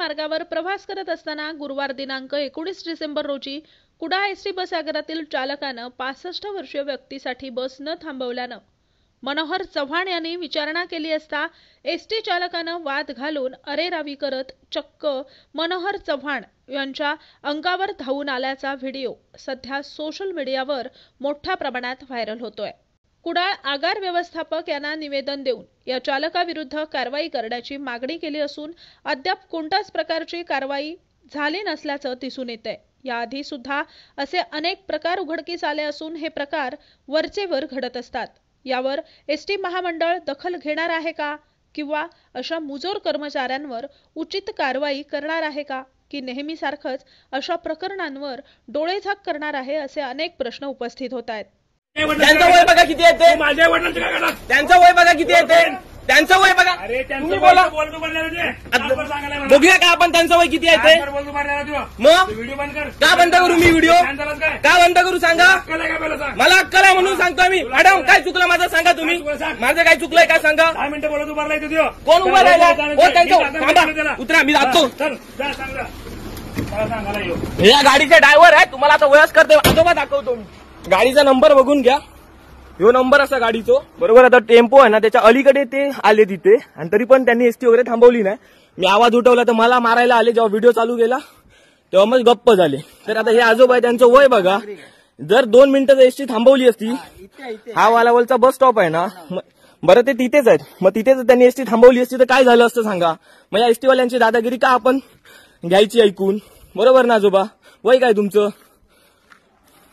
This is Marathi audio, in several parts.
मार्गावर प्रवास करत असताना गुरुवार दिनांक 19 डिसेंबर रोजी कुडाळ एसटी बस आगारातील चालकानं 65 वर्षीय व्यक्तीसाठी बस न थांबवल्यानं मनोहर चव्हाण यांनी विचारणा केली असता एसटी चालकानं वाद घालून अरेरावी करत चक्क मनोहर चव्हाण यांच्या अंगावर धावून आल्याचा व्हिडिओ सध्या सोशल मीडियावर मोठ्या प्रमाणात व्हायरल होतोय। कुडाळ आगार व्यवस्थापक यांना निवेदन देऊन या चालकाविरुद्ध कारवाई करण्याची मागणी केली असून अद्याप कोणत्याच प्रकारची कारवाई झाली नसल्याचं दिसून येतंय। याआधी सुद्धा असे अनेक प्रकार उघडकीस आले असून हे प्रकार वरचेवर घडत असतात। यावर एसटी महामंडळ दखल घेणार आहे का किंवा अशा मुजोर कर्मचाऱ्यांवर उचित कारवाई करणार आहे का की नेहमीसारखंच अशा प्रकरणांवर डोळेझाक करणार आहे असे अनेक प्रश्न उपस्थित होत आहेत। त्यांचं वय बघा किती येते, माझ्या वडिलांचं काय करणार, त्यांचं वय बघा किती येते, त्यांचं वय बघा, तुम्ही बोला बघूया का आपण त्यांचं वय किती येते। मग व्हिडिओ बंद कर, का बंद करू मी व्हिडिओ, का बंद करू सांगा, मला अक्कल आहे म्हणून सांगतो मी। मॅडम काय चुकलं माझं सांगा, तुम्ही माझं काय चुकलंय काय सांगा। 10 मिनिटं बोलत उभा राहिला, कोण उभा राहिला, हो त्यांचं उतरा, मी जातो। हे या गाडीचे ड्रायव्हर आहे, तुम्हाला आता वयस्कर ते आजोबा दाखवतो मी। गाडीचा नंबर बघून घ्या, ह्यो नंबर असा गाडीचो बरोबर। आता टेम्पो आहे ना त्याच्या अलीकडे ते आले तिथे आणि तरी पण त्यांनी एसटी वगैरे थांबवली नाही। मी आवाज उठवला तर मला मारायला आले। जेव्हा व्हिडिओ चालू केला तेव्हा मग गप्प झाले। तर आता हे आजोबा आहे, त्यांचं वय बघा, जर 2 मिनिटं एसटी थांबवली असती, हा वालावलचा बस स्टॉप आहे ना, बरं ते तिथेच आहेत, मग तिथेच त्यांनी एसटी थांबवली असती तर काय झालं असतं सांगा। मग या एसटी वाल्यांची दादागिरी का आपण घ्यायची ऐकून, बरोबर ना आजोबा। वय काय तुमचं,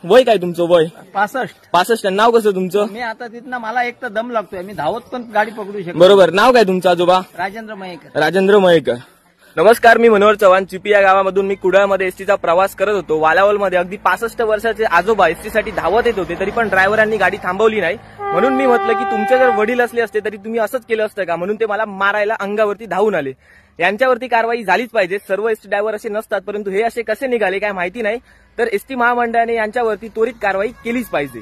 वय काय तुमचं वय 65 नाव कसं तुमचं। मी आता तिथनं मला एक तर दम लागतोय, मी धावत पण गाडी पकडू शकतो। बरोबर, नाव काय तुमचं आजोबा। राजेंद्र मयेकर। राजेंद्र मयेकर। नमस्कार, मी मनोहर चव्हाण। चिपी या गावामधून मी कुडाळमध्ये एसटीचा प्रवास करत होतो। वालावलमध्ये अगदी 65 वर्षाचे आजोबा एसटीसाठी धावत येत होते, तरी पण ड्रायव्हरांनी गाडी थांबवली नाही। म्हणून मी म्हटलं की तुमचे जर वडील असले असते तरी तुम्ही असंच केलं असतं का, म्हणून ते मला मारायला अंगावरती धावून आले। यांच्यावरती कारवाई झालीच पाहिजे। सर्व एसटी ड्रायव्हर असे नसतात, परंतु हे असे कसे निघाले काय माहिती नाही। तर एसटी महामंडळाने यांच्यावरती त्वरित कारवाई केलीच पाहिजे।